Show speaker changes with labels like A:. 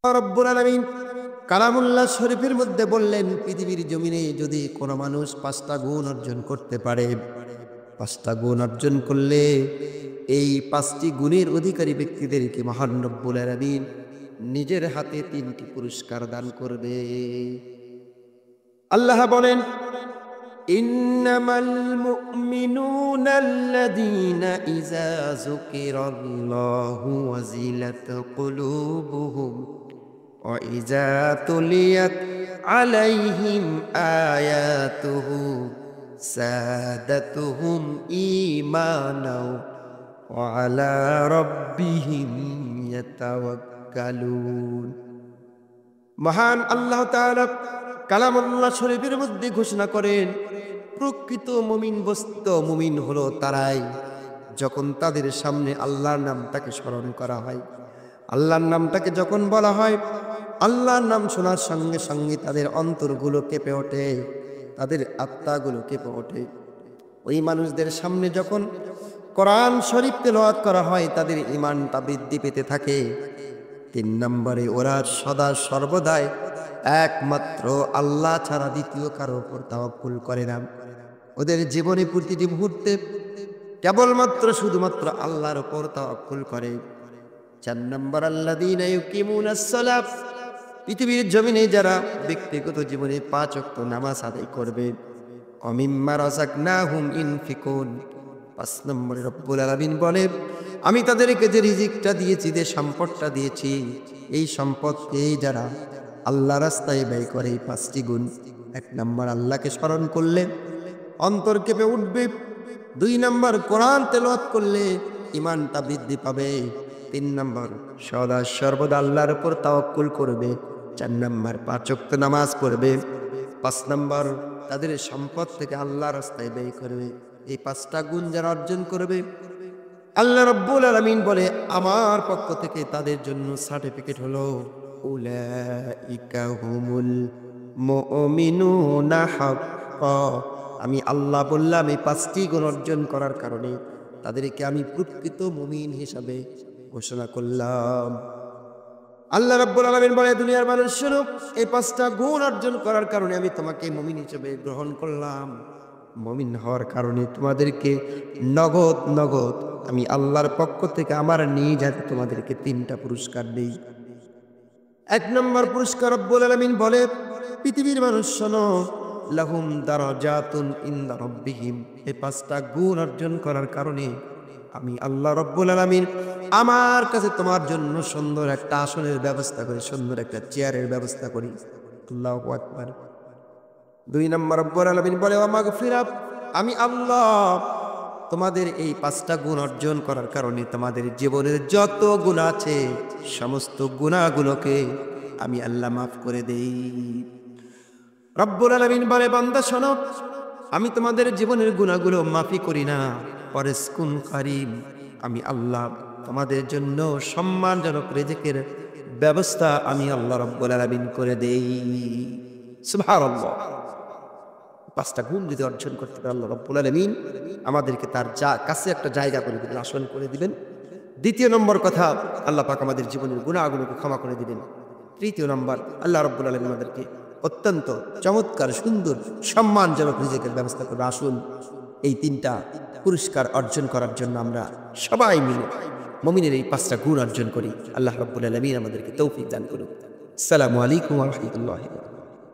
A: রব্বুল আলামিন কালামুল্লাহ শরীফের মধ্যে বললেন, পৃথিবীর জমিনে যদি কোনো মানুষ 5টা গুণ অর্জন করতে পারে, 5টা গুণ অর্জন করলে এই 5টি গুণের অধিকারী ব্যক্তিদেরকে মহান রব্বুল আলামিন নিজের হাতে 3টি পুরস্কার দান করবে। আল্লাহ বলেন, ইন্নামাল মুমিনুনা আল্লাযীনা ইযা যুকিরাল্লাহু ওয়াজিলাত কুলুবুহুম ওয়া ইযা তুলিয়াত আলাইহিম আয়াতুহু সাদাতুহুম ঈমানাও ওয়া আলা রাব্বিহিম ইয়াতাওয়াক্কালুন। মহান আল্লাহ তাআলা কালামুল্লাহ শরীফের মধ্যে ঘোষণা করেন, প্রকৃত মুমিন বস্তুত মুমিন হলো তারাই যখন তাদের সামনে আল্লাহর নামটাকে স্মরণ করা হয়, আল্লাহর নামটাকে যখন বলা হয়, আল্লাহর নাম শোনার সঙ্গে সঙ্গে তাদের অন্তরগুলো কেঁপে ওঠে, তাদের আত্মাগুলো কেঁপে ওঠে। ওই মানুষদের সামনে যখন কোরআন শরীফ তেলাওয়াত করা হয়, তাদের ঈমানটা বৃদ্ধি পেতে থাকে। 3 নম্বরে, ওরা সদা সর্বদাই একমাত্র আল্লাহ ছাড়া দ্বিতীয় কারো উপর তাওয়াক্কুল করে না। ওদের জীবনে প্রতিটি মুহূর্তে কেবলমাত্র শুধুমাত্র আল্লাহর উপর তাওয়াক্কুল করে। 4 নম্বর, আল্লাযীনা ইউকিমুনাস সালাত, পৃথিবীর জমিনে যারা ব্যক্তিগত জীবনে 5 ওয়াক্ত নামাজ আদায় করবে। ওয়া মিম্মা রাযাকনাহুম ইনফিকুন, 5 নম্বরে রব্বুল আলামিন বলে, আমি তাদেরকে যে রিজিকটা দিয়েছি, যে সম্পদটা দিয়েছি, এই সম্পদকে যারা আল্লাহ রাস্তায় ব্যয় করে, এই 5টি গুণ। 1 নম্বর, আল্লাহকে স্মরণ করলে অন্তর কেঁপে উঠবে। 2 নম্বর, কোরআন তেলাওয়াত করলে ঈমানটা বৃদ্ধি পাবে। 3 নম্বর, সদা সর্বদা আল্লাহর উপর তাওয়াক্কুল করবে। 4 নম্বর, 5 ওয়াক্ত নামাজ পড়বে। 5 নম্বর, তাদের সম্পদ থেকে আল্লাহ রাস্তায় ব্যয় করবে। এই 5টা গুণ যারা অর্জন করবে, আল্লাহ রাব্বুল আলামিন বলে, আমার পক্ষ থেকে তাদের জন্য সার্টিফিকেট হলো উলাইকা হুমুল মুমিনুনা হাক্কা। আমি আল্লাহ বললাম, এই 5টি গুণ অর্জন করার কারণে তাদেরকে আমি প্রকৃত মুমিন হিসাবে ঘোষণা করলাম। আল্লাহ রাব্বুল আলামিন বলে, দুনিয়ার মানুষ শোনো, এই 5টা গুণ অর্জন করার কারণে আমি তোমাকে মুমিন হিসেবে গ্রহণ করলাম। মুমিন হওয়ার কারণে তোমাদেরকে নগদ নগদ আমি আল্লাহর পক্ষ থেকে আমার নিজ হাতে তোমাদেরকে 3টা পুরস্কার দেই। 1 নম্বর পুরস্কার রব্বুল আলামিন বলে, পৃথিবীর মানুষ শোনো, লাহুম দারাজাতুন ইনদা রাব্বিহিম, এই 5টা গুণ অর্জন করার কারণে আমি আল্লাহ রব্বুল আলামিন আমার কাছে তোমার জন্য সুন্দর একটা আসনের ব্যবস্থা করি, সুন্দর একটা চেয়ারের ব্যবস্থা করি। আল্লাহু আকবার। 2 নম্বর, রব্বুল আলামিন বলে, ওয়া মাগফিরাত, আমি আল্লাহ তোমাদের এই 5টা গুণ অর্জন করার কারণে তোমাদের জীবনের যত গুনাহ আছে সমস্ত গুনাহগুলোকে আমি আল্লাহ মাফ করে দেই। রব্বুল আলামিন বলে, বান্দা শোনো, আমি তোমাদের জীবনের গুনাহগুলো মাফি করি না, পরেশকুন কারীম, আমি আল্লাহ তোমাদের জন্য সম্মানজনক রিজিকের ব্যবস্থা আমি আল্লাহ রব্বুল আলামিন করে দেই। সুবহানাল্লাহ। 5টা গুণ যদি অর্জন করতে পারে, আল্লাহ রব্বুল আলামিন আমাদেরকে তার কাছে একটা জায়গা করে দিবেন, আসন করে দিবেন। 2 নম্বর কথা, আল্লাহ পাক আমাদের জীবনের গুনাহগুলোকে ক্ষমা করে দিবেন। 3 নম্বর, আল্লাহ রব্বুল আলামিন আমাদেরকে অত্যন্ত চমৎকার সুন্দর সম্মানজনক রিজিকের ব্যবস্থা করবে। আসুন এই 3টা পুরস্কার অর্জন করার জন্য আমরা সবাই মিলে মুমিনের এই 5টা গুণ অর্জন করি। আল্লাহ রব্বুল আলামিন আমাদেরকে তৌফিক দান করুন। আসসালামু আলাইকুম ওয়া রাহমাতুল্লাহি।